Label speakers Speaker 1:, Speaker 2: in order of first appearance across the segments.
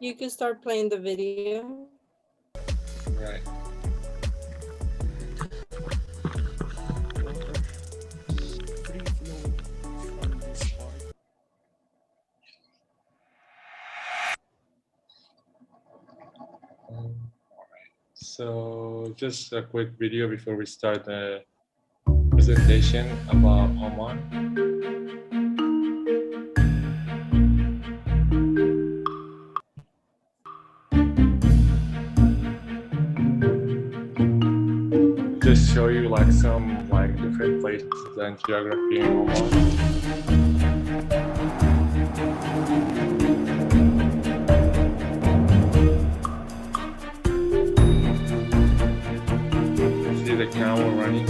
Speaker 1: You can start playing the video.
Speaker 2: Right.
Speaker 3: Free flow from this part.
Speaker 2: So just a quick video before we start the presentation about Oman. Just show you like some like different places and geography in Oman. See the camel running.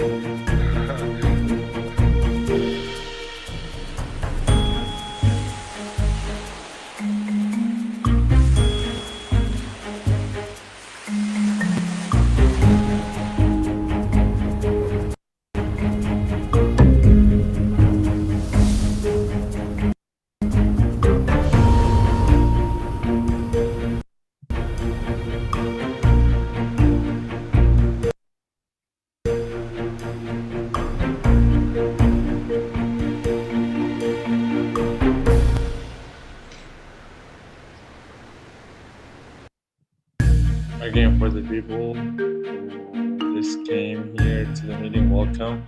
Speaker 2: Again, for the people who just came here to the meeting, welcome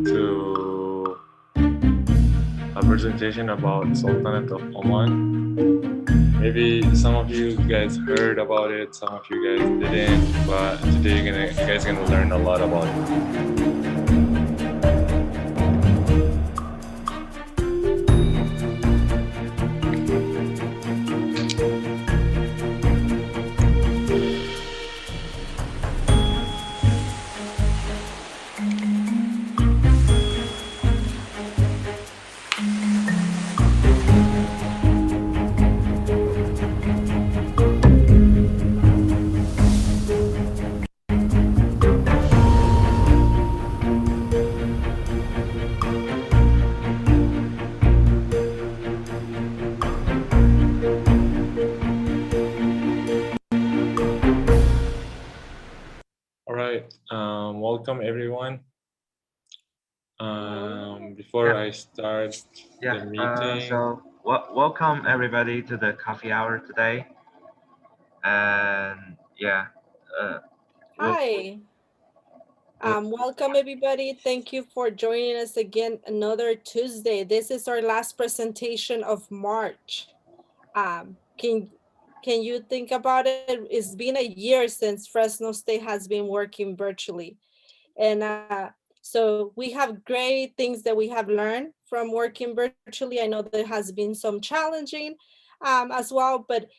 Speaker 2: to a presentation about Sultanate of Oman. Maybe some of you guys heard about it, some of you guys didn't, but today you guys are gonna learn a lot about it. All right, welcome everyone. Before I start the meeting,
Speaker 4: Welcome everybody to the coffee hour today. And uh,
Speaker 1: Hi. Welcome everybody. Thank you for joining us again another Tuesday. This is our last presentation of March. Um, can can you think about it? It's been a year since Fresno State has been working virtually. And so we have great things that we have learned from working virtually. I know there has been some challenging as well, but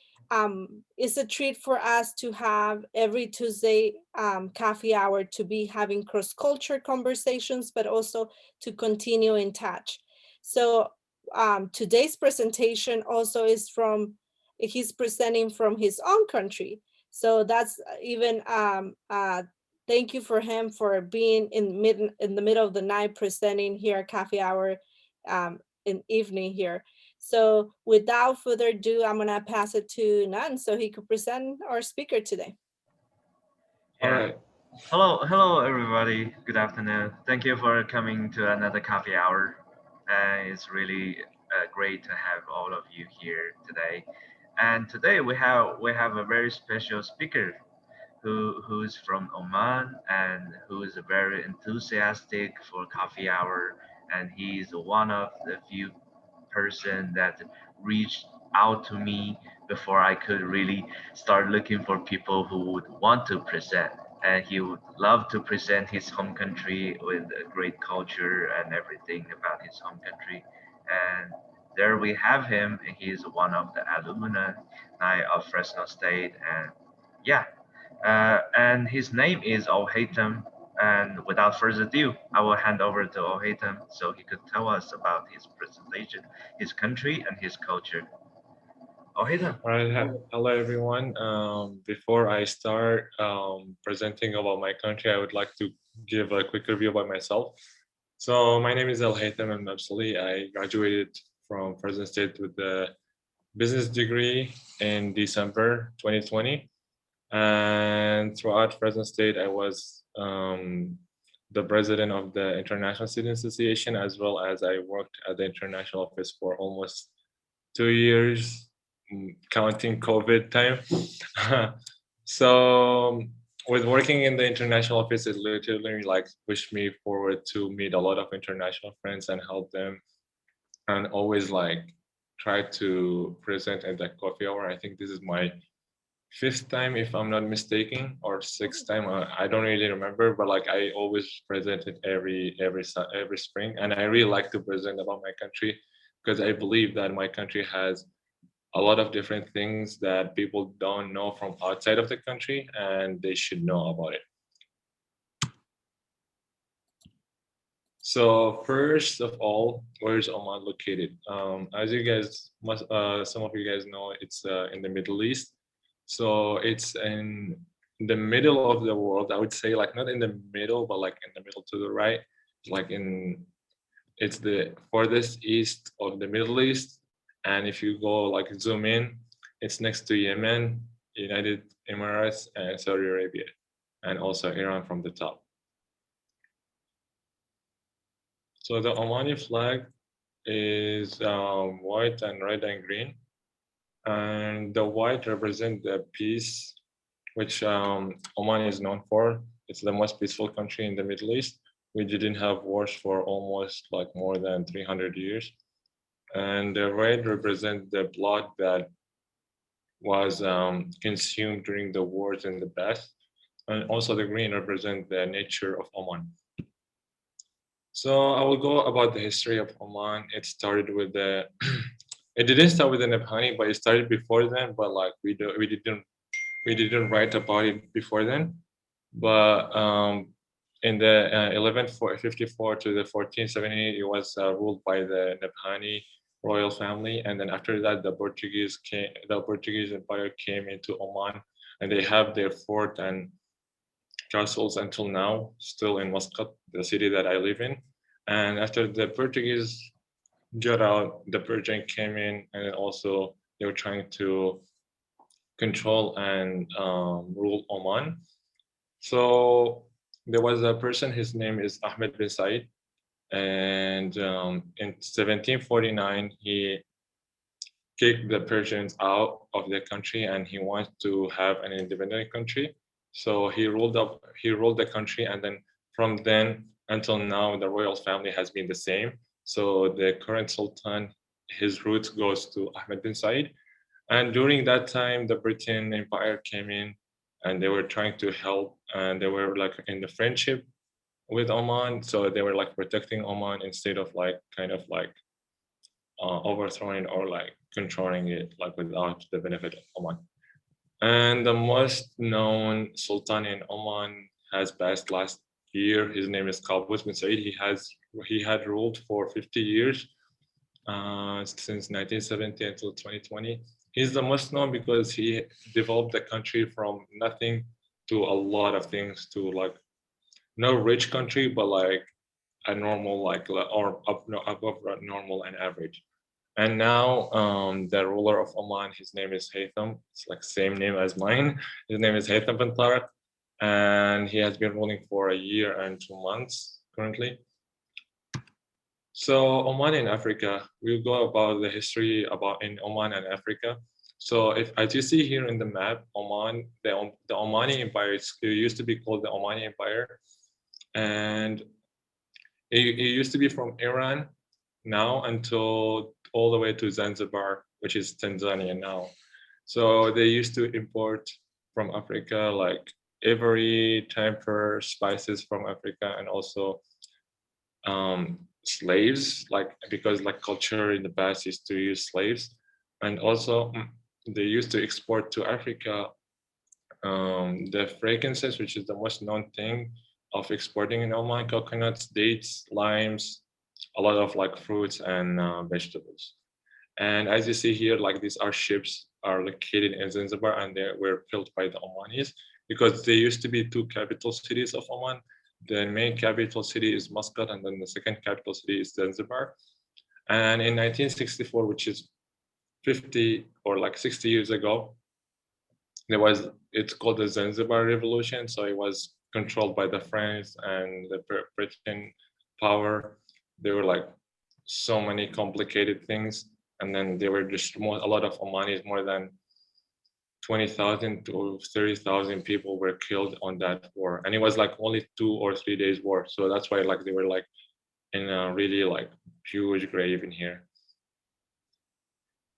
Speaker 1: it's a treat for us to have every Tuesday coffee hour to be having cross-culture conversations, but also to continue in touch. So today's presentation also is from, he's presenting from his own country. So that's even thank you for him for being in the middle of the night presenting here at Coffee Hour in evening here. So without further ado, I'm gonna pass it to Nan so he could present our speaker today.
Speaker 2: all
Speaker 4: yeah,
Speaker 2: right.
Speaker 4: hello everybody. Good afternoon. Thank you for coming to another coffee hour. It's really great to have all of you here today. And today we have a very special speaker who's from Oman and who is very enthusiastic for coffee hour, and he's one of the few person that reached out to me before I could really start looking for people who would want to present. And he would love to present his home country with a great culture and everything about his home country. And there we have him. He's one of the alumni of Fresno State. And yeah, and his name is Ohatem. And without further ado, I will hand over to Ohatem so he could tell us about his presentation, his country, and his culture. Ohatem.
Speaker 2: All right, hello everyone. Before I start presenting about my country, I would like to give a quick review about myself. So my name is El Haytham Al Mabsali. I graduated from Fresno State with the business degree in December 2020. And throughout Fresno State, I was the president of the International Student Association, as well as I worked at the international office for almost 2 years, counting COVID time. So with working in the international office, it literally like pushed me forward to meet a lot of international friends and help them, and always like try to present at the coffee hour. I think this is my fifth time, if I'm not mistaken, or sixth time. I don't really remember, but like I always present it every spring, and I really like to present about my country because I believe that my country has a lot of different things that people don't know from outside of the country, and they should know about it. So first of all, where is Oman located? As you guys must, some of you guys know, it's in the Middle East. So it's in the middle of the world. I would say, like not in the middle, but like in the middle to the right. Like in, it's the farthest east of the Middle East. And if you go like zoom in, it's next to Yemen, United Emirates, and Saudi Arabia, and also Iran from the top. So the Omani flag is white and red and green, and the white represent the peace, which Oman is known for. It's the most peaceful country in the Middle East. We didn't have wars for almost like more than 300 years. And the red represent the blood that was consumed during the wars in the past. And also the green represent the nature of Oman. So I will go about the history of Oman. It started with the it didn't start with the Nabhani, but it started before then. But like we didn't write about it before then. But in the 1154 to the 1478, it was ruled by the Nabhani royal family, and then after that, the Portuguese Empire came into Oman, and they have their fort and castles until now, still in Muscat, the city that I live in. And after the Portuguese got out, the Persian came in, and then also they were trying to control and rule Oman. So there was a person, his name is Ahmed bin Said, and in 1749 he kicked the Persians out of the country, and he wants to have an independent country. So he ruled the country, and then from then until now, the royal family has been the same. So the current Sultan, his roots goes to Ahmed bin Said. And during that time, the Britain Empire came in, and they were trying to help, and they were like in the friendship with Oman. So they were like protecting Oman instead of like kind of like overthrowing or like controlling it like without the benefit of Oman. And the most known Sultan in Oman has passed last year. His name is Qaboos bin Said. He had ruled for 50 years, since 1970 until 2020. He's the most known because he developed the country from nothing to a lot of things, to like no rich country, but like a normal or up, no, above normal and average. And now the ruler of Oman, his name is Haytham. It's like same name as mine. His name is Haytham bin Tariq, and he has been ruling for a year and 2 months currently. So Oman in Africa, we'll go about the history about in Oman and Africa. So if as you see here in the map, Oman, the Omani Empire, it used to be called the Omani Empire, and it used to be from Iran now until all the way to Zanzibar, which is Tanzania now. So they used to import from Africa like ivory, camphor, spices from Africa, and also slaves, like because like culture in the past used to use slaves, and also they used to export to Africa the fragrances, which is the most known thing of exporting in Oman: coconuts, dates, limes, a lot of like fruits and vegetables. And as you see here, like these are ships are located in Zanzibar, and they were built by the Omanis because there used to be two capital cities of Oman. The main capital city is Muscat, and then the second capital city is Zanzibar. And in 1964, which is 50 or like 60 years ago, there was, it's called the Zanzibar Revolution. So it was controlled by the French and the Britain power. There were like so many complicated things, and then there were just a lot of Omanis, more than 20,000 to 30,000 people were killed on that war, and it was like only 2 or 3 days war. So that's why like they were like in a really like huge grave in here.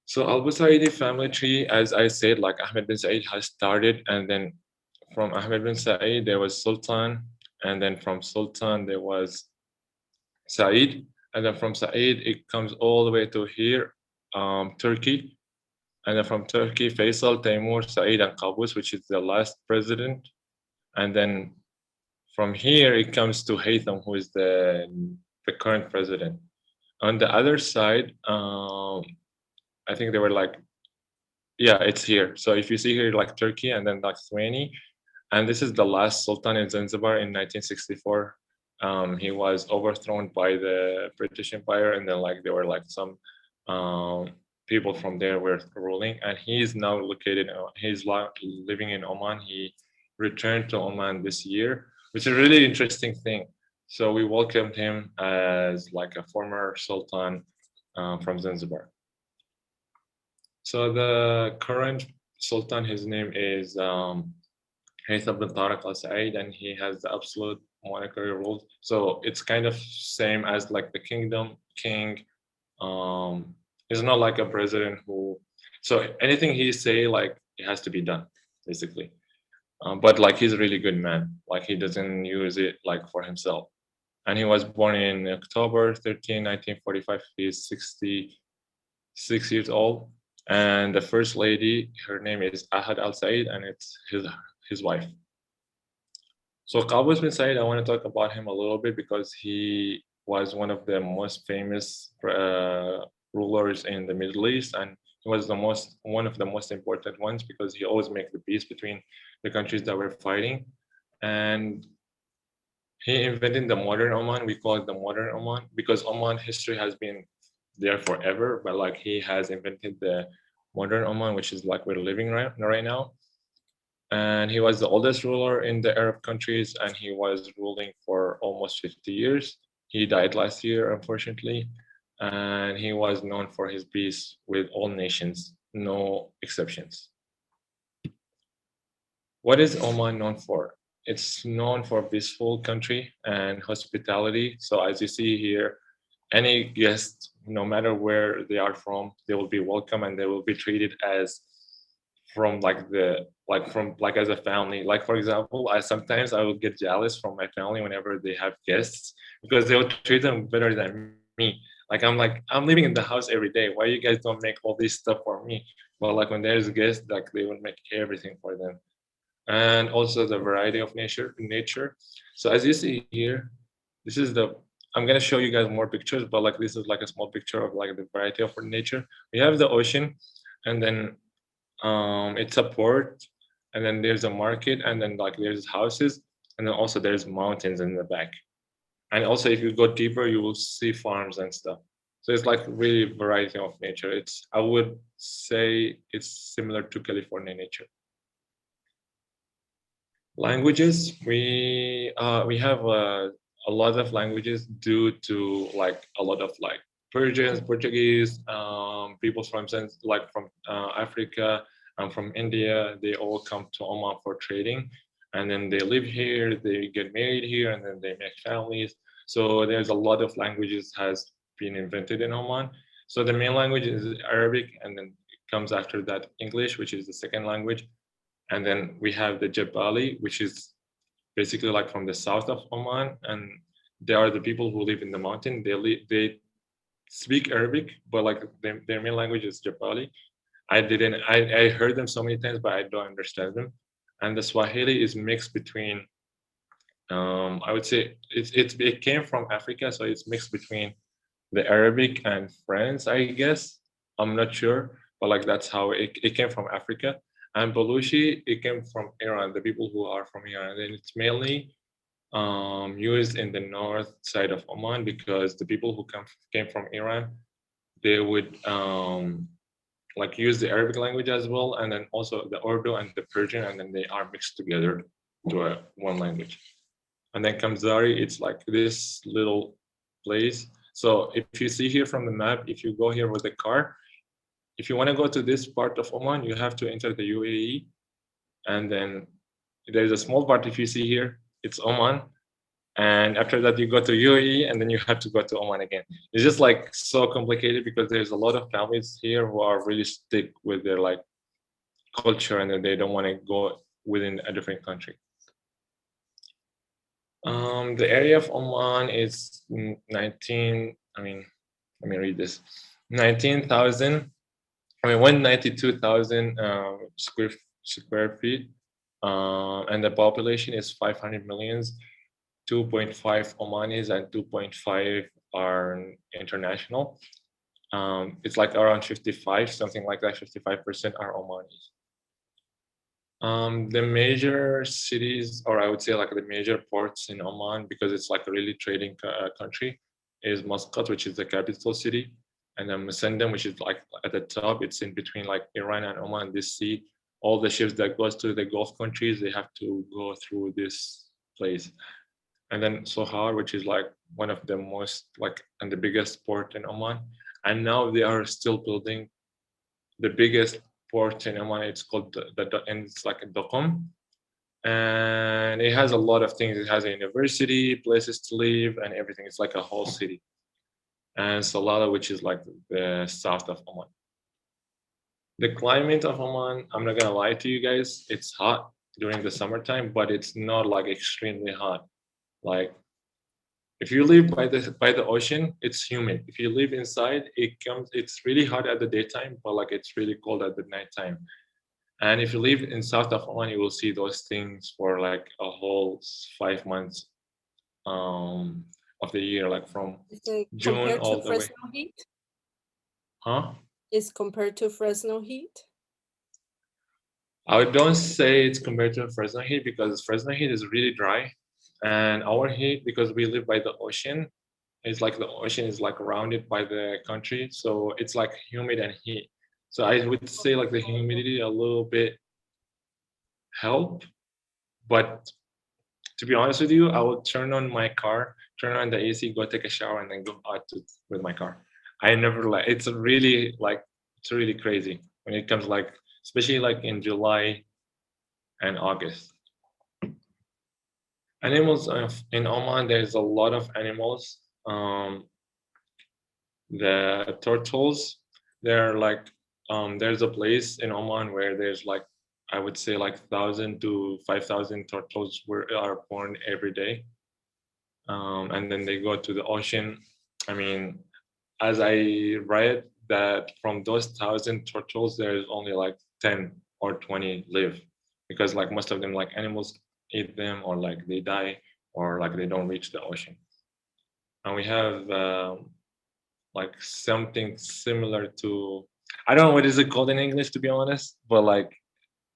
Speaker 2: So Al Busaidi family tree, as I said, like Ahmed bin Said has started, and then from Ahmed bin Said there was Sultan, and then from Sultan there was Said, and then from Said it comes all the way to here, Turkey, and then from Turkey Faisal, Timur, Said, and Qaboos, which is the last president, and then from here it comes to Haytham, who is the current president. On the other side, I think they were like, yeah, it's here. So if you see here, like Turkey and then like 20, and this is the last Sultan in Zanzibar in 1964. He was overthrown by the British Empire, and then like there were like some um, people from there were ruling, and he's now located. He's living in Oman. He returned to Oman this year, which is a really interesting thing. So we welcomed him as like a former Sultan from Zanzibar. So the current Sultan, his name is Haytham bin Tariq Al Said, and he has the absolute monarchy rule. So it's kind of same as like the kingdom king. He's not like a president who. So anything he say, like it has to be done, basically. But like he's a really good man. Like he doesn't use it like for himself. And he was born in October 13, 1945. He's 66 years old. And the first lady, her name is Ahad Al Said, and it's his wife. So Qaboos bin Said, I want to talk about him a little bit because he was one of the most famous rulers in the Middle East, and he was one of the most important ones because he always made the peace between the countries that were fighting. And he invented the modern Oman. We call it the modern Oman because Oman history has been there forever, but like he has invented the modern Oman, which is like we're living right now. And he was the oldest ruler in the Arab countries, and he was ruling for almost 50 years. He died last year, unfortunately, and he was known for his peace with all nations, no exceptions. What is Oman known for? It's known for a peaceful country and hospitality. So as you see here, any guest, no matter where they are from, they will be welcome and they will be treated as from like as a family. Like for example, I sometimes I will get jealous from my family whenever they have guests because they will treat them better than me. Like I'm living in the house every day. Why you guys don't make all this stuff for me? But like when there's guests, like they will make everything for them. And also the variety of nature. So as you see here, this is the, I'm gonna show you guys more pictures, but like this is like a small picture of like the variety of nature. We have the ocean, and then it's a port, and then there's a market, and then like there's houses, and then also there's mountains in the back. And also if you go deeper, you will see farms and stuff. So it's like really variety of nature. It's, I would say it's similar to California nature. Languages, we have a lot of languages due to like a lot of like Persians, Portuguese, people from like from Africa and from India. They all come to Oman for trading, and then they live here, they get married here, and then they make families. So there's a lot of languages has been invented in Oman. So the main language is Arabic, and then it comes after that English, which is the second language. And then we have the Jabali, which is basically like from the south of Oman, and they are the people who live in the mountain. They speak Arabic, but like their main language is Jabali. I heard them so many times, but I don't understand them. And the Swahili is mixed between I would say it came from Africa, so it's mixed between the Arabic and French, I guess. I'm not sure, but like that's how it came from Africa. And Baluchi, it came from Iran, the people who are from Iran. And it's mainly used in the north side of Oman because the people who came from Iran, they would like use the Arabic language as well, and then also the Urdu and the Persian, and then they are mixed together to one language. And then Kamzari, it's like this little place. So if you see here from the map, if you go here with a car, if you want to go to this part of Oman, you have to enter the UAE, and then there's a small part if you see here, it's Oman, and after that you go to UAE, and then you have to go to Oman again. It's just like so complicated because there's a lot of families here who are really stick with their like culture, and then they don't want to go within a different country. The area of Oman is 19. I mean, let me read this. 19,000. I mean, 192,000 square feet, and the population is 500 millions. 2.5 Omanis and 2.5 are international. It's like around 55, something like that. 55% are Omanis. The major cities, or I would say like the major ports in Oman, because it's like a really trading country, is Muscat, which is the capital city, and then Musandam, which is like at the top. It's in between like Iran and Oman, this sea. All the ships that goes to the Gulf countries, they have to go through this place. And then Sohar, which is like one of the most like and the biggest port in Oman. And now they are still building the biggest port in Oman. It's called and it's like a Doqom, and it has a lot of things. It has a university, places to live, and everything. It's like a whole city. And Salalah, which is like the south of Oman. The climate of Oman, I'm not gonna lie to you guys, it's hot during the summertime, but it's not like extremely hot. Like if you live by the ocean, it's humid. If you live inside, it's really hot at the daytime, but like it's really cold at the nighttime. And if you live in south of Oman, you will see those things for like a whole 5 months of the year, like from
Speaker 1: Is it
Speaker 2: June
Speaker 1: compared to
Speaker 2: all the way.
Speaker 1: Fresno heat?
Speaker 2: Huh?
Speaker 1: Is compared to Fresno heat?
Speaker 2: I don't say it's compared to Fresno heat because Fresno heat is really dry, and our heat, because we live by the ocean, is like the ocean is like surrounded by the country, so it's like humid and heat. So I would say like the humidity a little bit help, but to be honest with you, I will turn on my car, turn on the AC, go take a shower, and then go out with my car. I never like it's really crazy when it comes like especially like in July and August. Animals in Oman, there's a lot of animals. The turtles, they're like there's a place in Oman where there's like I would say like 1,000 to 5,000 turtles are born every day, and then they go to the ocean. I mean, as I read that from those 1,000 turtles, there's only like 10 or 20 live, because like most of them like animals eat them, or like they die, or like they don't reach the ocean. And we have like something similar to, I don't know what is it called in English to be honest, but like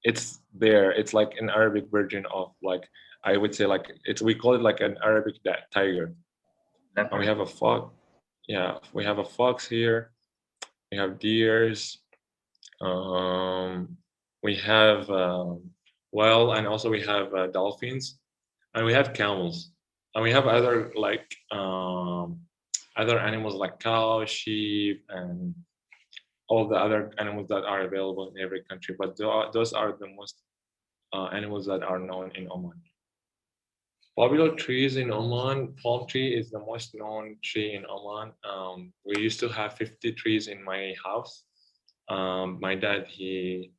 Speaker 2: it's there. It's like an Arabic version of like I would say like it's we call it like an Arabic tiger. And we
Speaker 4: Leopard.
Speaker 2: have a fox. Yeah, we have a fox here. We have deers. Um, we have well, and also we have dolphins, and we have camels, and we have other like other animals like cow, sheep, and all the other animals that are available in every country. But those are the most animals that are known in Oman. Popular trees in Oman, palm tree is the most known tree in Oman. We used to have 50 trees in my house. My dad, he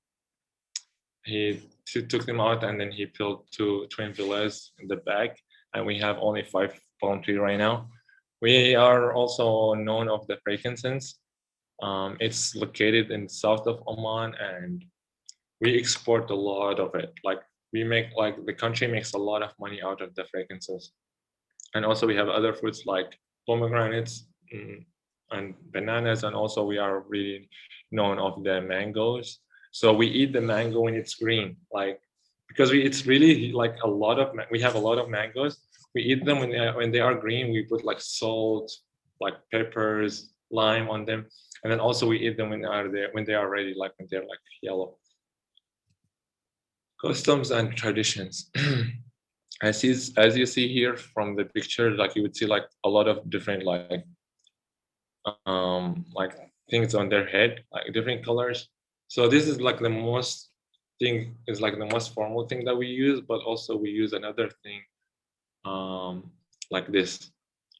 Speaker 2: took them out, and then he built two twin villas in the back, and we have only 5 palm tree right now. We are also known of the frankincense. It's located in the south of Oman, and we export a lot of it. Like we make like the country makes a lot of money out of the frankincense. And also we have other fruits like pomegranates, and bananas, and also we are really known of the mangoes. So we eat the mango when it's green, like because it's really like a lot of we have a lot of mangoes. We eat them when they are green. We put like salt, like peppers, lime on them. And then also we eat them when they are ready, like when they're like yellow. Customs and traditions. As you see here from the picture, like you would see like a lot of different like things on their head, like different colors. So this is like the most thing is like the most formal thing that we use, but also we use another thing like this.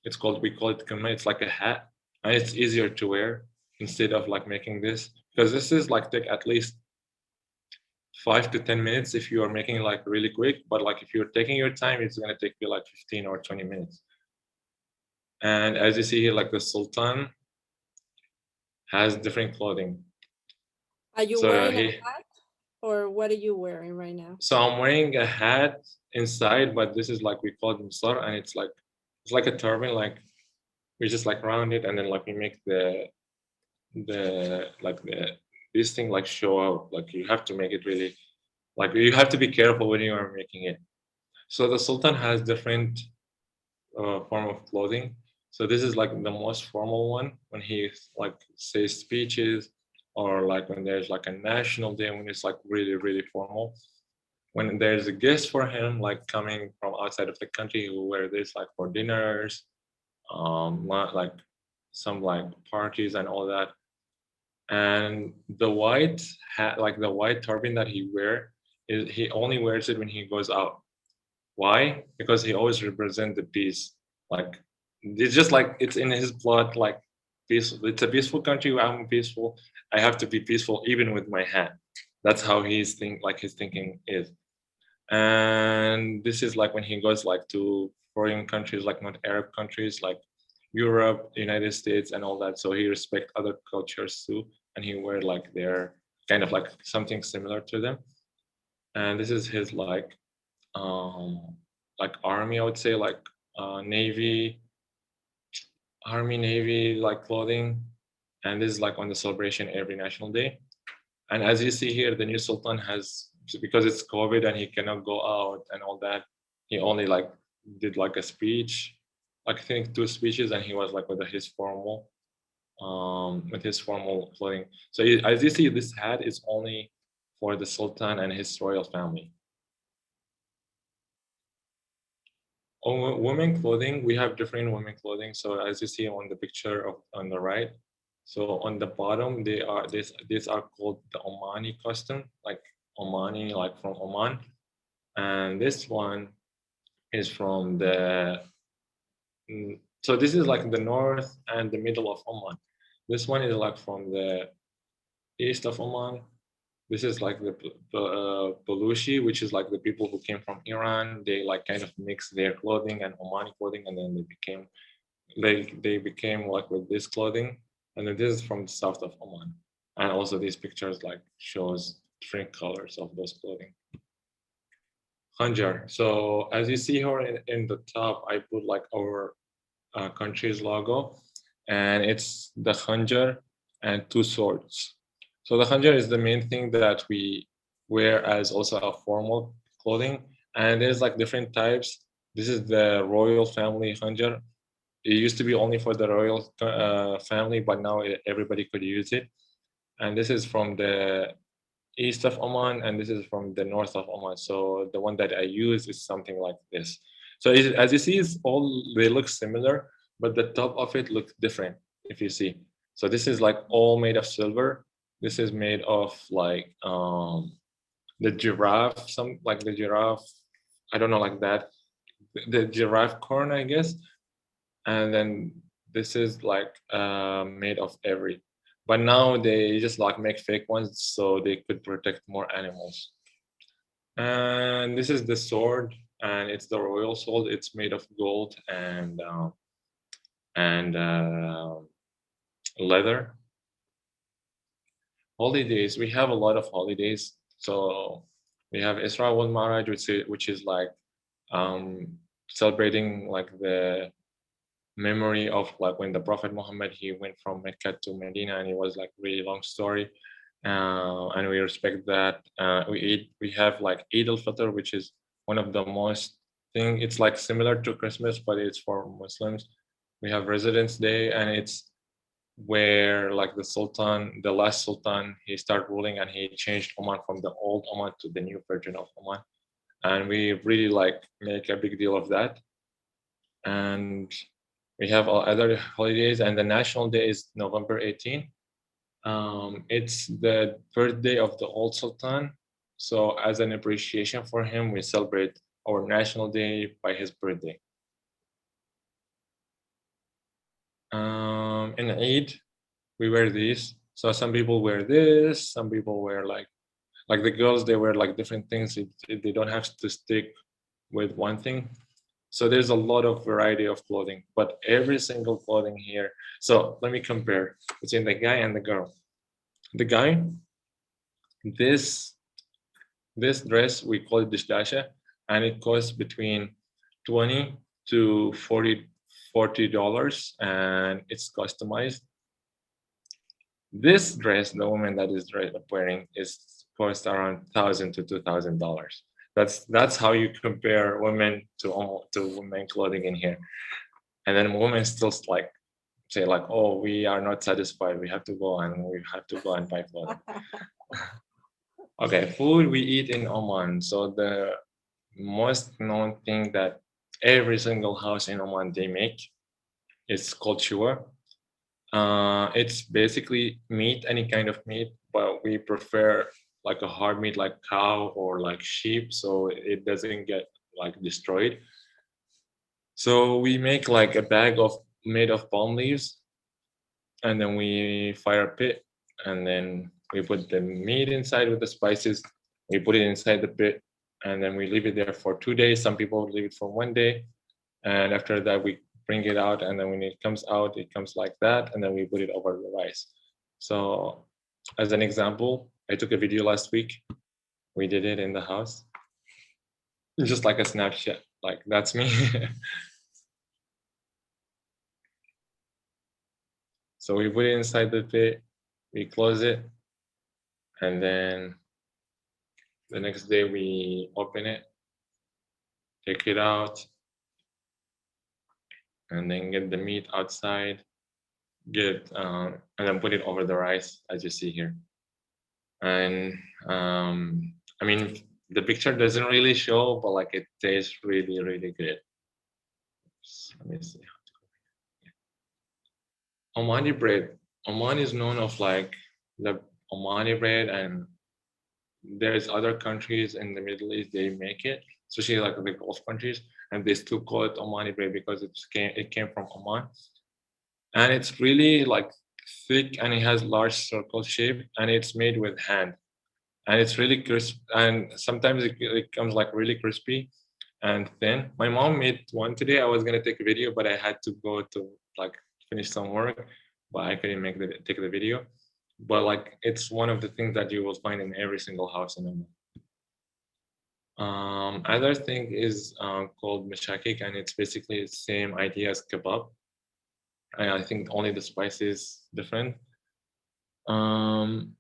Speaker 2: We call it kama. It's like a hat, and it's easier to wear instead of like making this, because this is like take at least 5 to 10 minutes if you are making it like really quick, but like if you're taking your time, it's gonna take you like 15 or 20 minutes. And as you see here, like the Sultan has different clothing.
Speaker 1: Are you
Speaker 2: So
Speaker 1: wearing a
Speaker 2: he,
Speaker 1: hat or what are you wearing right now?
Speaker 2: so I'm wearing a hat inside, but this is like we call it musar, and it's like a turban, like we just like round it, and then like we make the like the this thing like show out. Like you have to make it really, like you have to be careful when you are making it. So the Sultan has different form of clothing. So this is like the most formal one when he like says speeches, or like when there's like a national day when it's like really really formal. When there's a guest for him like coming from outside of the country who wear this like for dinners, like some like parties and all that. And the white hat, like the white turban that he wear, is he only wears it when he goes out. Why? Because he always represent the peace. Like it's just like it's in his blood. Like peaceful. It's a peaceful country. I'm peaceful. I have to be peaceful even with my hat. That's how his thinking is. And this is like when he goes like to foreign countries, like not Arab countries, like Europe, United States, and all that. So he respect other cultures too, and he wear like their kind of like something similar to them. And this is his like army, I would say, like navy, army navy like clothing. And this is like on the celebration every national day. And as you see here, the new sultan has, because it's COVID and he cannot go out and all that, he only like did like a speech, like I think two speeches, and he was like with his formal clothing. So as you see, this hat is only for the sultan and his royal family. Women clothing, we have different women clothing. So as you see on the picture on the right, so on the bottom these are called the Omani costume, like Omani, like from Oman, and this one is from so this is like the north and the middle of Oman. This one is like from the east of Oman. This is like the Baluchi, which is like the people who came from Iran. They like kind of mix their clothing and Omani clothing, and then they became like with this clothing. And then this is from the south of Oman. And also these pictures like shows different colors of those clothing. Khanjar. So as you see here in the top, I put like our country's logo, and it's the Khanjar and two swords. So the khanjar is the main thing that we wear as also a formal clothing, and there's like different types. This is the royal family khanjar. It used to be only for the royal family, but now everybody could use it. And this is from the east of Oman, and this is from the north of Oman. So the one that I use is something like this. So as you see, they look similar, but the top of it looks different. If you see, so this is like all made of silver. This is made of like the giraffe, some like the giraffe. I don't know, like that. The giraffe corn, I guess. And then this is like made of every. But now they just like make fake ones so they could protect more animals. And this is the sword, and it's the royal sword. It's made of gold and leather. Holidays, we have a lot of holidays. So we have Isra wal Maraj, which is like celebrating like the memory of like when the Prophet Muhammad, he went from Mecca to Medina, and it was like really long story. And we respect that. We have like Eid al-Fitr, which is one of the most thing. It's like similar to Christmas, but it's for Muslims. We have Residence Day, and where like the Sultan, the last Sultan, he started ruling and he changed Oman from the old Oman to the new version of Oman. And we really like make a big deal of that. And we have other holidays, and the national day is November 18th. It's the birthday of the old Sultan. So as an appreciation for him, we celebrate our national day by his birthday. In Eid, we wear these. So some people wear this, some people wear like the girls, they wear like different things. They don't have to stick with one thing. So there's a lot of variety of clothing, but every single clothing here. So let me compare between the guy and the girl. The guy, this this dress we call it dishdasha, and it costs between 20 to 40 $40, and it's customized. This dress, the woman that is wearing, is cost around $1,000 to $2,000. That's how you compare women to women clothing in here. And then women still like say like, oh, we are not satisfied. We have to go and buy clothing. Okay, food we eat in Oman. So the most known thing that every single house in Oman they make is called shua. It's basically meat, any kind of meat, but we prefer like a hard meat like cow or like sheep, so it doesn't get like destroyed. So we make like a bag of made of palm leaves, and then we fire a pit, and then we put the meat inside with the spices. We put it inside the pit, and then we leave it there for 2 days. Some people leave it for one day, and after that we bring it out, and then when it comes out, it comes like that, and then we put it over the rice. So as an example, I took a video last week. We did it in the house, just like a snapshot, like that's me. So we put it inside the pit, we close it, and then the next day we open it, take it out, and then get the meat outside, and then put it over the rice as you see here. And I mean, the picture doesn't really show, but like it tastes really, really good. Let me see. Omani bread. Oman is known of like the Omani bread, and there's other countries in the Middle East they make it, especially like the Gulf countries, and they still call it Omani bread because it came from Oman, and it's really like thick and it has large circle shape, and it's made with hand, and it's really crisp, and sometimes it comes like really crispy and thin. My mom made one today. I was gonna take a video, but I had to go to like finish some work, but I couldn't take the video. But like it's one of the things that you will find in every single house in Oman. Other thing is called Meeshack, and it's basically the same idea as kebab. I think only the spice is different. Um,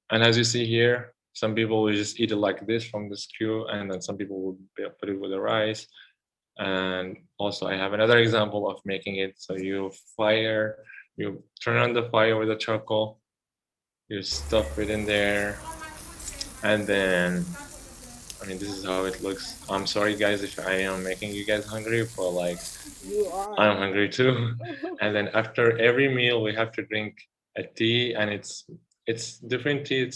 Speaker 2: and as you see here, some people will just eat it like this from the skew, and then some people will put it with the rice. And also I have another example of making it. So you turn on the fire with the charcoal, you stuff it in there, and then, I mean, this is how it looks. I'm sorry guys if I am making you guys hungry, but like
Speaker 1: You are.
Speaker 2: I'm hungry too. And then after every meal we have to drink a tea, and it's different tea.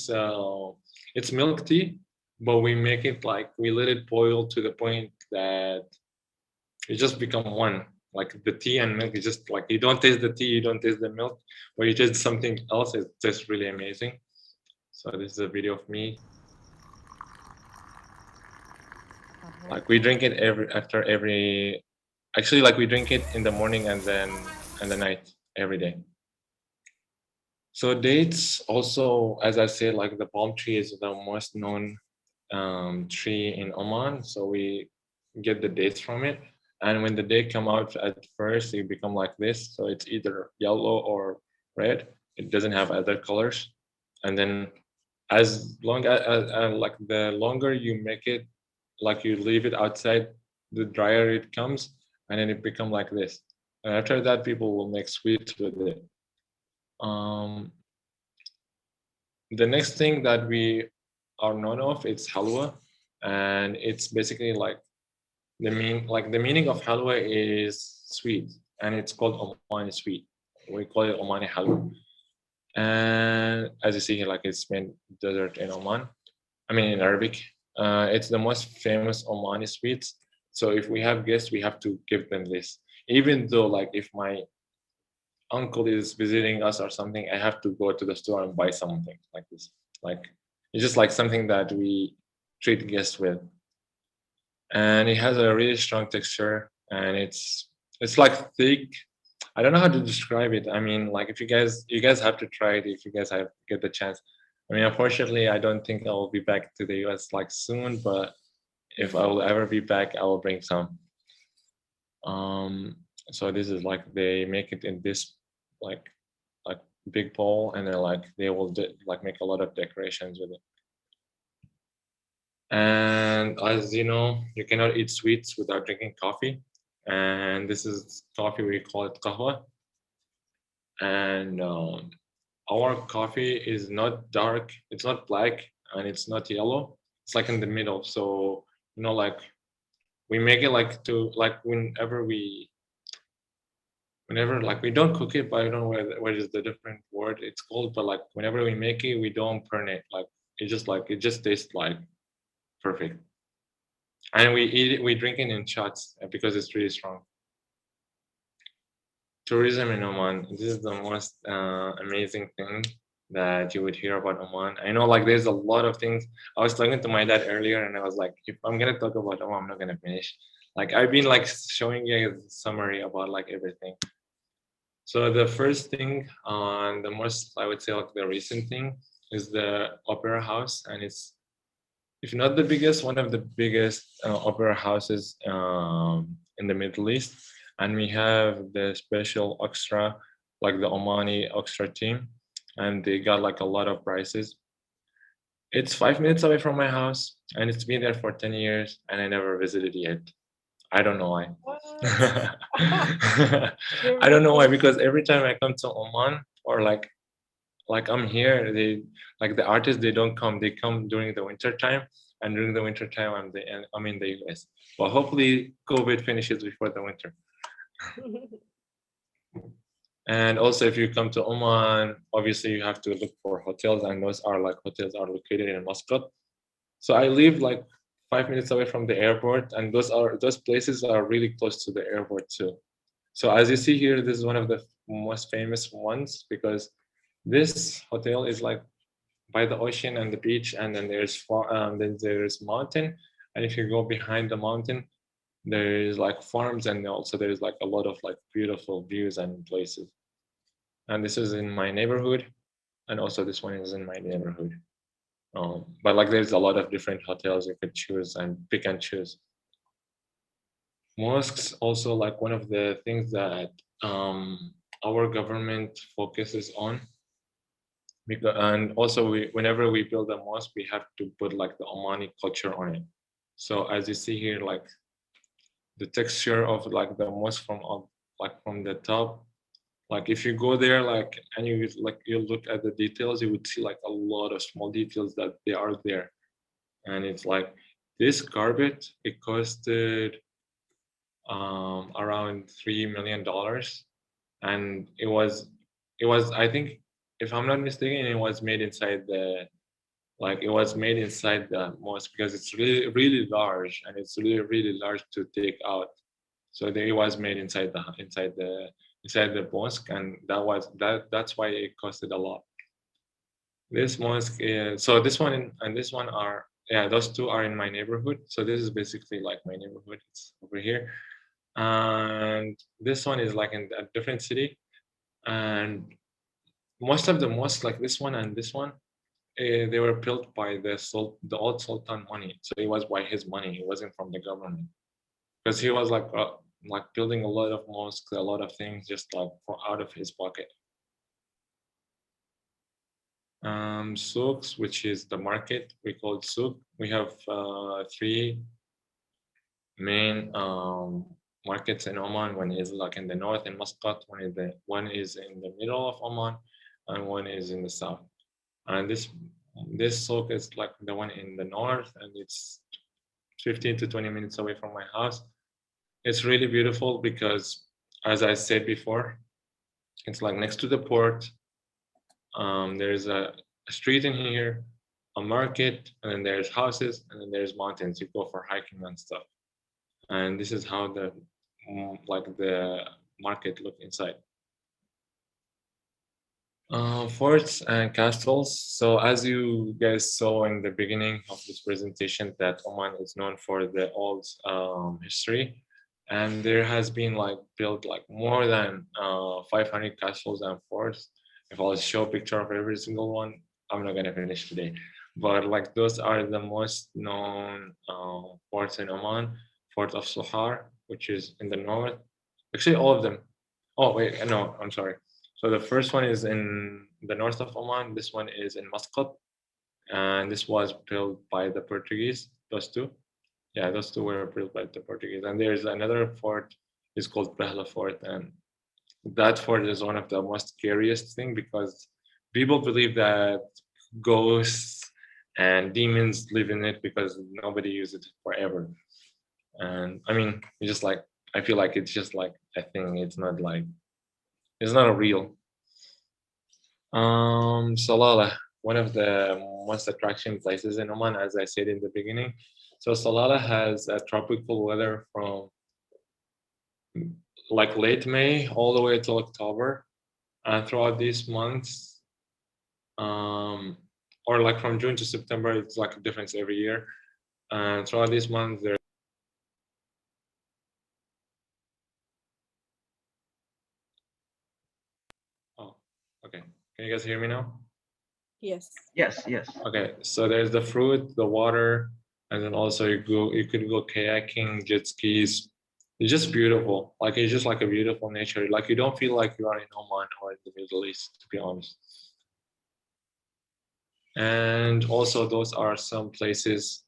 Speaker 2: It's milk tea, but we make it like we let it boil to the point that it just become one. Like the tea and milk is just like you don't taste the tea, you don't taste the milk, but you taste something else. It's just really amazing. So this is a video of me. Like we drink it actually like we drink it in the morning and then in the night every day. So dates also, as I said, like the palm tree is the most known tree in Oman. So we get the dates from it. And when the date come out at first, it become like this. So it's either yellow or red. It doesn't have other colors. And then as long as like the longer you make it, like you leave it outside, the drier it comes, and then it become like this. and after that, people will make sweets with it. Um, the next thing that we are known of it's halwa, and it's basically like the meaning of halwa is sweet, and it's called Omani sweet. We call it Omani halwa, and as you see here, like it's been dessert in Oman. I mean, in Arabic, it's the most famous Omani sweets. So if we have guests, we have to give them this. Even though, like, if my uncle is visiting us or something, I have to go to the store and buy something like this. Like, it's just like something that we treat guests with, and it has a really strong texture, and it's like thick. I don't know how to describe it. I mean, like if you guys have to try it if you guys have get the chance. I mean, unfortunately, I don't think I will be back to the US like soon, but if I will ever be back, I will bring some. Um, so this is like they make it in this like like big bowl, and then like they will like make a lot of decorations with it. And as you know, you cannot eat sweets without drinking coffee. And this is coffee, we call it kahwa. And our coffee is not dark, it's not black, and it's not yellow. It's like in the middle. So, like we make it like to like whenever like we don't cook it, but I don't know where is the different word it's called, but like whenever we make it, we don't burn it. Like it just tastes like perfect. And we eat it, we drink it in shots because it's really strong. Tourism in Oman, this is the most amazing thing that you would hear about Oman. I know like there's a lot of things. I was talking to my dad earlier and I was like, if I'm gonna talk about Oman, I'm not gonna finish. Like I've been like showing you a summary about like everything. So the first thing, the most I would say like the recent thing is the opera house, and it's if not the biggest, one of the biggest opera houses in the Middle East. And we have the special orchestra, like the Omani orchestra team, and they got like a lot of prizes. It's 5 minutes away from my house, and it's been there for 10 years, and I never visited yet. I don't know why.
Speaker 1: What? You're
Speaker 2: I don't know why,
Speaker 1: making
Speaker 2: because every time I come to Oman or like I'm here, they like the artists they don't come. They come during the winter time, and during the winter time I'm in the US. But hopefully COVID finishes before the winter. And also, if you come to Oman, obviously you have to look for hotels, and those are like hotels are located in Muscat. So I live like 5 minutes away from the airport, and those places are really close to the airport too. So as you see here, this is one of the most famous ones because this hotel is like by the ocean and the beach, and then there's mountain, and if you go behind the mountain, there is like farms, and also there's like a lot of like beautiful views and places. And this is in my neighborhood, and also this one is in my neighborhood. But like there's a lot of different hotels you could choose and pick and choose. Mosques also like one of the things that our government focuses on because, and also whenever we build a mosque, we have to put like the Omani culture on it. So as you see here, like the texture of like the mosque from up, like from the top, like if you go there, like and you look at the details, you would see like a lot of small details that they are there, and it's like this carpet. It costed around $3 million, and it was I think if I'm not mistaken, it was made inside the it was made inside the mosque because it's really really large, and it's really really large to take out. So it was made inside the mosque, and that's why it costed a lot. This mosque is so this one and this one are yeah, those two are in my neighborhood. So this is basically like my neighborhood. It's over here, and this one is like in a different city. And most of the mosques, like this one and this one, they were built by the old Sultan money. So it was by his money. It wasn't from the government because he was like building a lot of mosques, a lot of things, just like for out of his pocket. Souks, which is the market, we call it souk. We have three main markets in Oman. One is like in the north in Muscat, one is in the middle of Oman, and one is in the south. And this souk is like the one in the north, and it's 15 to 20 minutes away from my house. It's really beautiful because, as I said before, it's like next to the port. There's a street in here, a market, and then there's houses, and then there's mountains. You go for hiking and stuff. And this is how the market look inside. Forts and castles. So as you guys saw in the beginning of this presentation, that Oman is known for the old history, and there has been like built like more than 500 castles and forts. If I'll show a picture of every single one, I'm not gonna finish today. But like those are the most known forts in Oman. Fort of Suhar, which is in the north. Actually, all of them. Oh wait, no, I'm sorry. So the first one is in the north of Oman. This one is in Muscat, and this was built by the Portuguese. Those two, yeah, those two were built by the Portuguese. And there's another fort, is called Behla Fort, and that fort is one of the most scariest thing because people believe that ghosts and demons live in it because nobody uses it forever. And I mean, it's just like I feel like it's just like a thing. It's not a real. Salalah, one of the most attraction places in Oman, as I said in the beginning. So Salalah has a tropical weather from like late May all the way till October, and throughout these months, or like from June to September, it's like a difference every year. And throughout these months, there. Oh, okay. Can you guys hear me now?
Speaker 1: Yes.
Speaker 4: Yes, yes.
Speaker 2: Okay, so there's the fruit, the water, and then also you could go kayaking, jet skis. It's just beautiful. Like it's just like a beautiful nature. Like you don't feel like you are in Oman or in the Middle East, to be honest. And also those are some places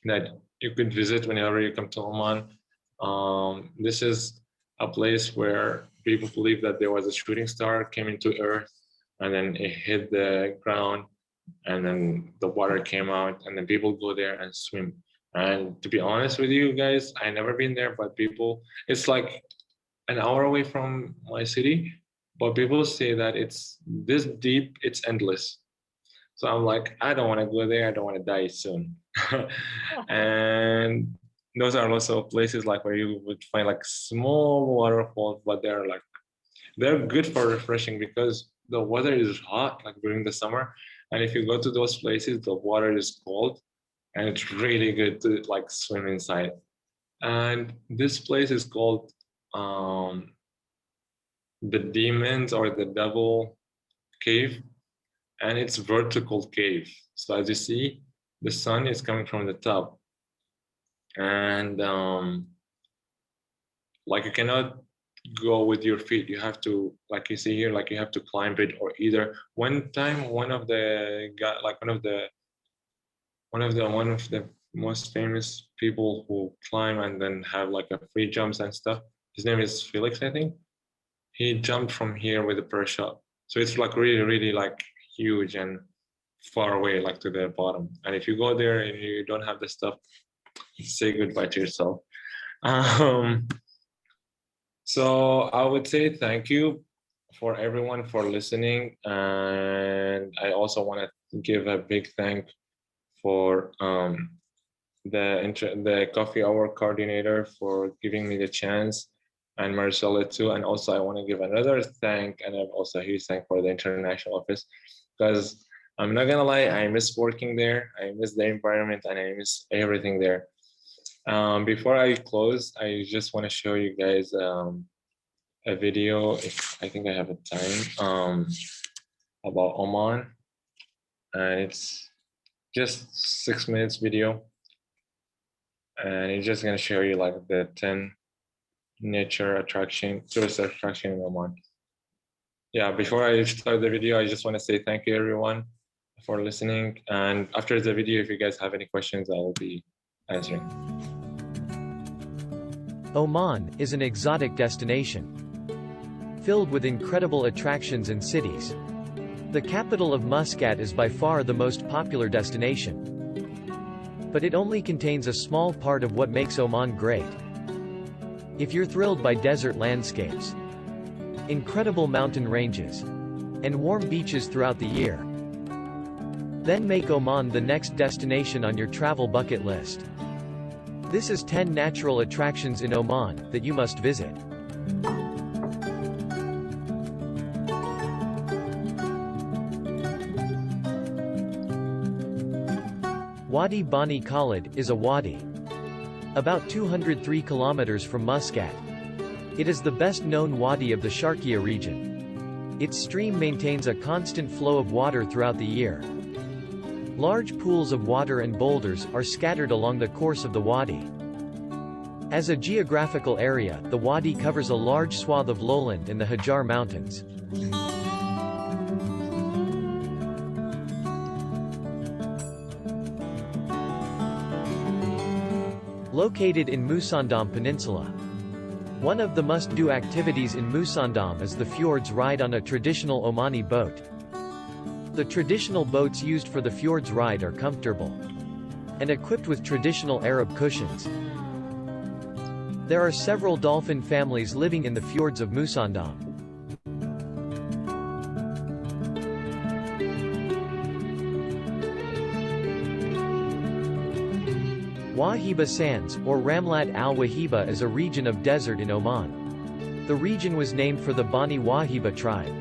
Speaker 2: that you could visit whenever you come to Oman. This is a place where people believe that there was a shooting star came into Earth, and then it hit the ground, and then the water came out, and then people go there and swim. And to be honest with you guys, I never been there, but people, it's like an hour away from my city, but people say that it's this deep, it's endless. So I'm like, I don't want to go there. I don't want to die soon. And those are also places like where you would find like small waterfalls, but they're good for refreshing because the weather is hot, like during the summer. And if you go to those places, the water is cold, and it's really good to like swim inside. And this place is called um, the Demons or the Devil Cave, and it's vertical cave. So as you see, the sun is coming from the top, and like you cannot go with your feet. You have to, like you see here, like you have to climb it, or either one time one of the guy, like one of the most famous people who climb and then have like a free jumps and stuff. His name is Felix, I think. He jumped from here with a parachute. So it's like really, really like huge and far away, like to the bottom. And if you go there and you don't have the stuff, say goodbye to yourself. Um, so I would say thank you for everyone for listening. And I also want to give a big thank for the coffee hour coordinator for giving me the chance, and Marcella too. And also I want to give another thank and also a huge thank for the international office, because I'm not gonna lie, I miss working there. I miss the environment and I miss everything there. Before I close, I just want to show you guys a video, if I think I have a time, about Oman, and it's just 6 minutes video, and it's just gonna show you like the 10 tourist attraction in Oman. Yeah, before I start the video, I just want to say thank you everyone for listening. And after the video, if you guys have any questions, I will be answering.
Speaker 5: Oman is an exotic destination, filled with incredible attractions and cities. The capital of Muscat is by far the most popular destination. But it only contains a small part of what makes Oman great. If you're thrilled by desert landscapes, incredible mountain ranges, and warm beaches throughout the year, then make Oman the next destination on your travel bucket list. This is 10 natural attractions in Oman that you must visit. Wadi Bani Khalid is a wadi, about 203 kilometers from Muscat. It is the best-known wadi of the Sharqiya region. Its stream maintains a constant flow of water throughout the year. Large pools of water and boulders are scattered along the course of the wadi. As a geographical area, the wadi covers a large swath of lowland and the Hajar Mountains. Located in Musandam Peninsula. One of the must-do activities in Musandam is the fjords ride on a traditional Omani boat. The traditional boats used for the fjords ride are comfortable and equipped with traditional Arab cushions. There are several dolphin families living in the fjords of Musandam. Wahiba Sands, or Ramlat al-Wahiba, is a region of desert in Oman. The region was named for the Bani Wahiba tribe.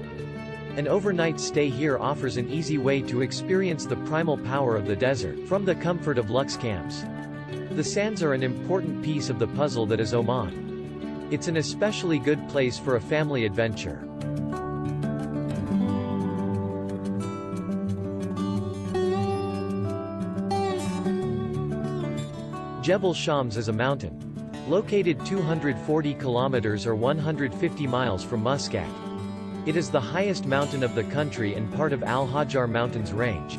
Speaker 5: An overnight stay here offers an easy way to experience the primal power of the desert, from the comfort of Lux camps. The sands are an important piece of the puzzle that is Oman. It's an especially good place for a family adventure. Jebel Shams is a mountain. Located 240 kilometers or 150 miles from Muscat. It is the highest mountain of the country and part of Al-Hajar Mountains range.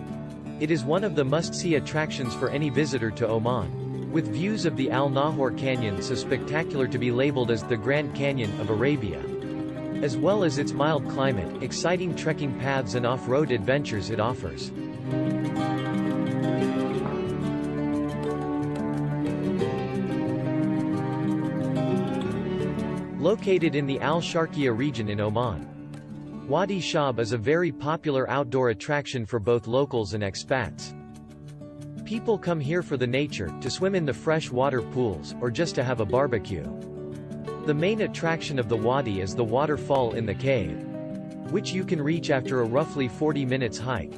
Speaker 5: It is one of the must-see attractions for any visitor to Oman, with views of the Al-Nahor Canyon so spectacular to be labeled as the Grand Canyon of Arabia. As well as its mild climate, exciting trekking paths and off-road adventures it offers. Located in the Al-Sharqiya region in Oman, Wadi Shab is a very popular outdoor attraction for both locals and expats. People come here for the nature, to swim in the fresh water pools, or just to have a barbecue. The main attraction of the wadi is the waterfall in the cave, which you can reach after a roughly 40 minutes hike.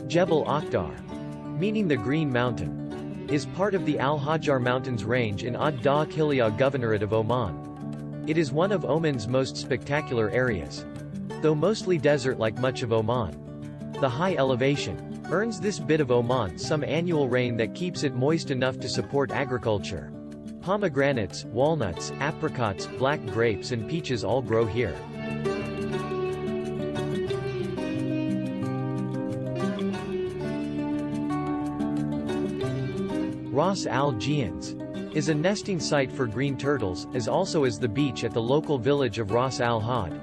Speaker 5: Jebel Akhtar, meaning the Green Mountain, is part of the Al-Hajar Mountains range in Ad-Daw Khilia Governorate of Oman. It is one of Oman's most spectacular areas. Though mostly desert like much of Oman, the high elevation earns this bit of Oman some annual rain that keeps it moist enough to support agriculture. Pomegranates, walnuts, apricots, black grapes and peaches all grow here. Ras Al Jians is a nesting site for green turtles, as also is the beach at the local village of Ras Al Had.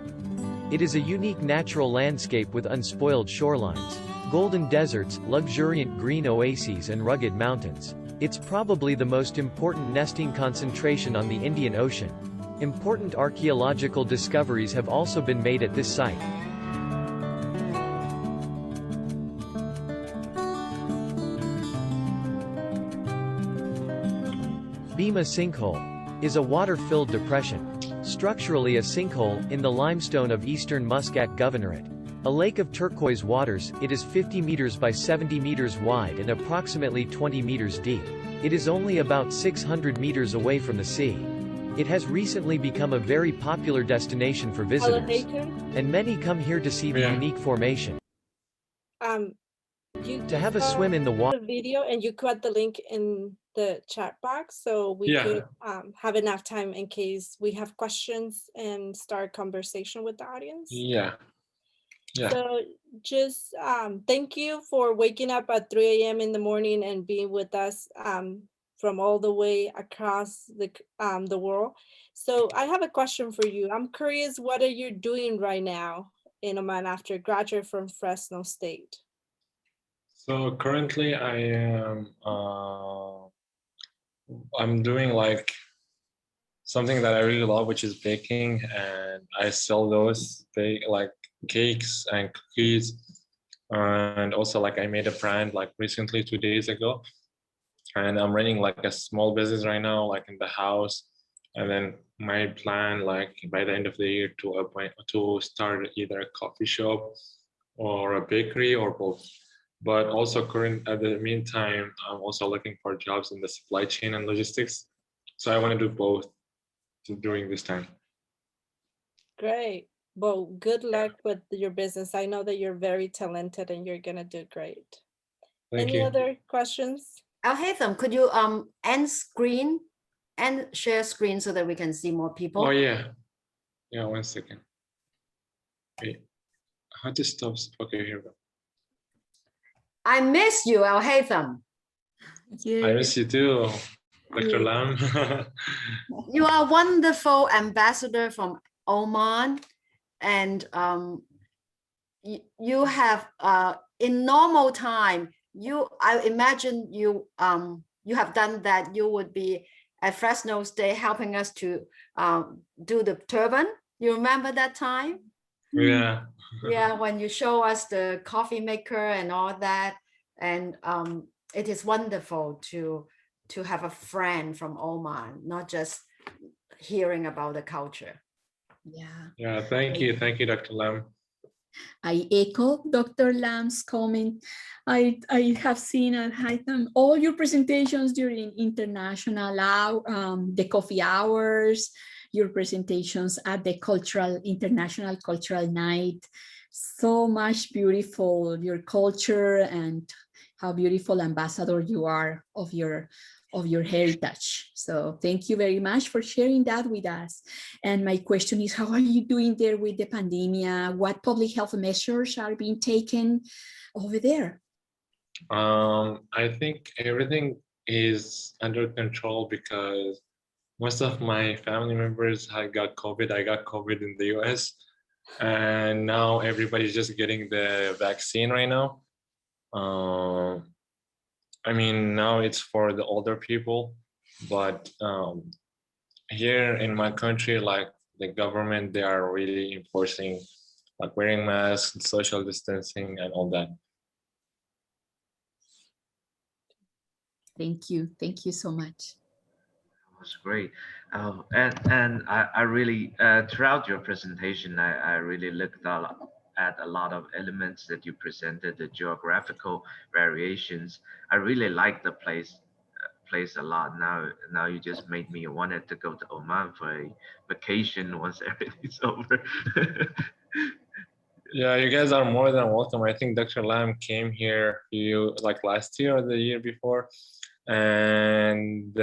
Speaker 5: It is a unique natural landscape with unspoiled shorelines, golden deserts, luxuriant green oases and rugged mountains. It's probably the most important nesting concentration on the Indian Ocean. Important archaeological discoveries have also been made at this site. Bhima Sinkhole is a water-filled depression, structurally a sinkhole, in the limestone of eastern Muscat Governorate. A lake of turquoise waters, it is 50 meters by 70 meters wide and approximately 20 meters deep. It is only about 600 meters away from the sea. It has recently become a very popular destination for visitors, and many come here to see the unique formation. To have a swim in the water.
Speaker 1: Video, and you got the link in the chat box, so we could have enough time in case we have questions and start conversation with the audience.
Speaker 2: Yeah. Yeah.
Speaker 1: So just thank you for waking up at 3 a.m. in the morning and being with us from all the way across the world. So I have a question for you. I'm curious, what are you doing right now in Oman after graduate from Fresno State?
Speaker 2: So currently I'm doing like something that I really love, which is baking, and I sell those like cakes and cookies. And also like I made a brand like recently 2 days ago, and I'm running like a small business right now, like in the house. And then my plan, like by the end of the year, to start either a coffee shop or a bakery or both. But also current at the meantime, I'm also looking for jobs in the supply chain and logistics. So I want to do both during this time.
Speaker 1: Great. Well, good
Speaker 2: Yeah.
Speaker 1: luck with your business. I know that you're very talented and you're gonna do great.
Speaker 2: Thank
Speaker 1: Any
Speaker 2: you.
Speaker 1: other questions?
Speaker 6: Alhaitham, could you end screen and share screen so that we can see more people?
Speaker 2: Oh yeah. Yeah, 1 second. Wait. How to stop? Okay, here we go.
Speaker 6: I miss you, Alhaitham.
Speaker 2: I miss you too, Dr.
Speaker 6: You,
Speaker 2: Lam.
Speaker 6: you are a wonderful ambassador from Oman, and you have in normal time, I imagine you you have done that. You would be at Fresno State helping us to do the turban. You remember that time?
Speaker 2: Yeah.
Speaker 6: Yeah, when you show us the coffee maker and all that, and it is wonderful to have a friend from Oman, not just hearing about the culture.
Speaker 7: Yeah,
Speaker 2: Yeah, thank you, Dr. Lam.
Speaker 7: I echo Dr. Lam's comment. I have seen at Highton all your presentations during the coffee hours, your presentations at the international cultural night. So much beautiful, your culture, and how beautiful ambassador you are of your heritage. So thank you very much for sharing that with us. And my question is, how are you doing there with the pandemic? What public health measures are being taken over there?
Speaker 2: I think everything is under control because most of my family members had got COVID. I got COVID in the US, and now everybody's just getting the vaccine right now. I mean, now it's for the older people, but here in my country, like the government, they are really enforcing like wearing masks, social distancing, and all that.
Speaker 7: Thank you. Thank you so much.
Speaker 4: Was great. And I really throughout your presentation, I really looked at a lot of elements that you presented, the geographical variations. I really like the place a lot. Now you just made me wanted to go to Oman for a vacation once everything's over.
Speaker 2: Yeah, you guys are more than welcome. I think Dr. Lam came here like last year or the year before, and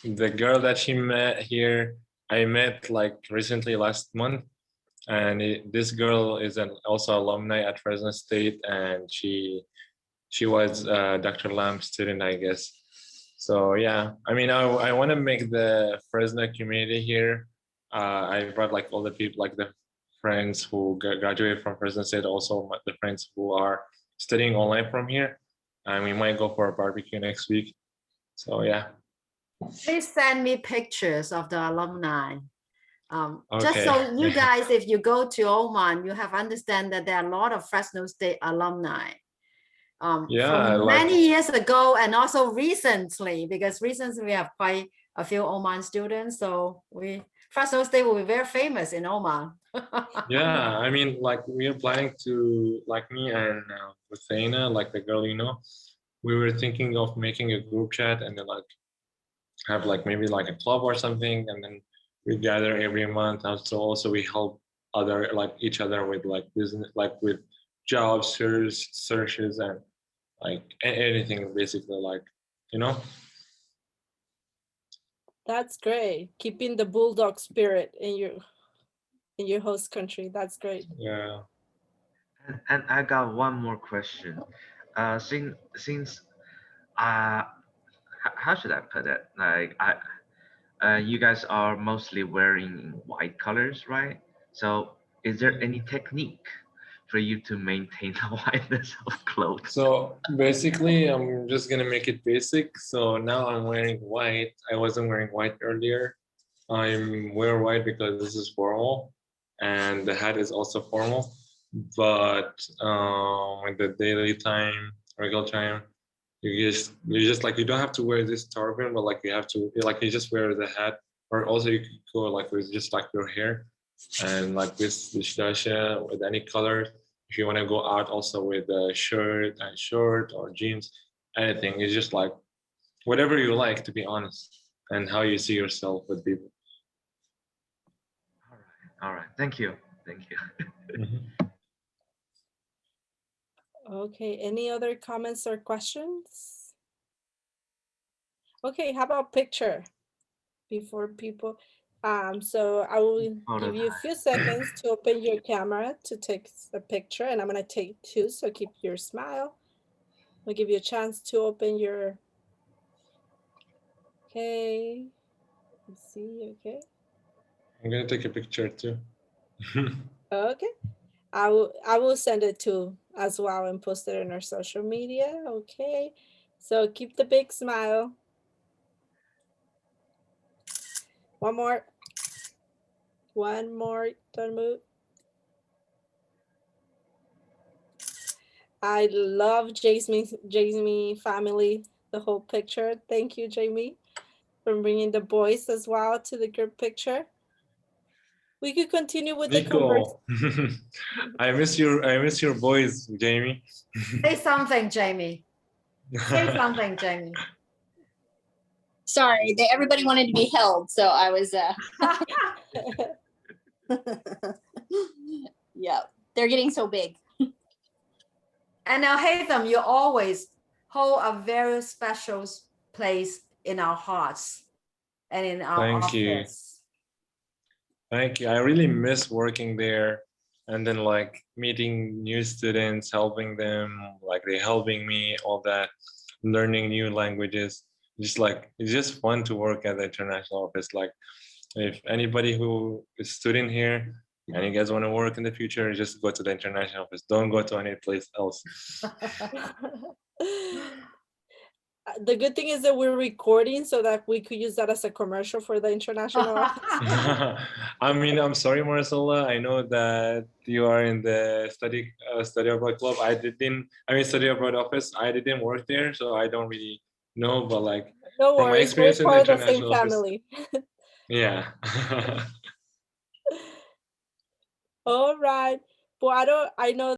Speaker 2: the girl that she met here, I met like recently last month, and this girl is also alumni at Fresno State, and she was Dr. Lam's student, I guess. So yeah, I mean, I want to make the Fresno community here. I brought like all the people, like the friends who graduated from Fresno State, also the friends who are studying online from here, and we might go for a barbecue next week. So yeah.
Speaker 6: Please send me pictures of the alumni. Just
Speaker 2: Okay.
Speaker 6: so you guys, if you go to Oman, you have understand that there are a lot of Fresno State alumni.
Speaker 2: Yeah,
Speaker 6: From
Speaker 2: like
Speaker 6: many years ago and also recently, because recently we have quite a few Oman students. So Fresno State will be very famous in Oman.
Speaker 2: yeah, I mean, like we are planning to, like me and Athena, like the girl, we were thinking of making a group chat and then like have like maybe like a club or something, and then we gather every month. And so also we help each other with like business, like with job searches and like anything basically, like you know.
Speaker 1: That's great. Keeping the bulldog spirit in your host country. That's great.
Speaker 2: Yeah.
Speaker 4: And I got one more question. Since uh, how should I put it? Like you guys are mostly wearing white colors, right? So is there any technique for you to maintain the whiteness of clothes?
Speaker 2: So basically, I'm just gonna make it basic. So now I'm wearing white. I wasn't wearing white earlier. I'm wear white because this is formal, and the hat is also formal. But in the daily time, regular time, you just like you don't have to wear this turban, but like you have to like you just wear the hat, or also you could go like with just like your hair, and like this the shirasha with any color. If you want to go out also with a shirt and short or jeans, anything. It's just like whatever you like, to be honest, and how you see yourself with people.
Speaker 4: All right. Thank you. Thank you.
Speaker 2: Mhm.
Speaker 1: Okay, any other comments or questions? Okay, how about picture before people? So I will
Speaker 4: Photo
Speaker 1: give you a
Speaker 4: time.
Speaker 1: few seconds to open your camera to take a picture, and I'm gonna take two, so keep your smile. I'll give you a chance to open your, okay, let's see, okay.
Speaker 2: I'm gonna take a picture too.
Speaker 1: Okay, I will send it to as well and post it on our social media, okay? So keep the big smile. One more. One more, don't move. I love Jamie family, the whole picture. Thank you, Jamie, for bringing the boys as well to the group picture. We could continue with the conversation.
Speaker 2: Nico, I miss your voice, Jamie.
Speaker 6: Say something, Jamie. Say something, Jamie.
Speaker 8: Sorry, everybody wanted to be held, so I was. Yeah, they're getting so big.
Speaker 6: And now, Hatham, you always hold a very special place in our hearts and in our
Speaker 2: Thank you.
Speaker 6: office.
Speaker 2: Thank you. I really miss working there and then like meeting new students, helping them, like they helping me, all that, learning new languages. Just like it's just fun to work at the international office. Like if anybody who is student here and you guys want to work in the future, just go to the international office. Don't go to any place else.
Speaker 1: The good thing is that we're recording so that we could use that as a commercial for the international office.
Speaker 2: I mean, I'm sorry, Marcella. I know that you are in the study abroad club. Study abroad office. I didn't work there, so I don't really know. But like
Speaker 1: No
Speaker 2: from my
Speaker 1: worries, we're
Speaker 2: experience in the
Speaker 1: part of the same
Speaker 2: international office,
Speaker 1: family.
Speaker 2: yeah.
Speaker 1: All right. Well, I know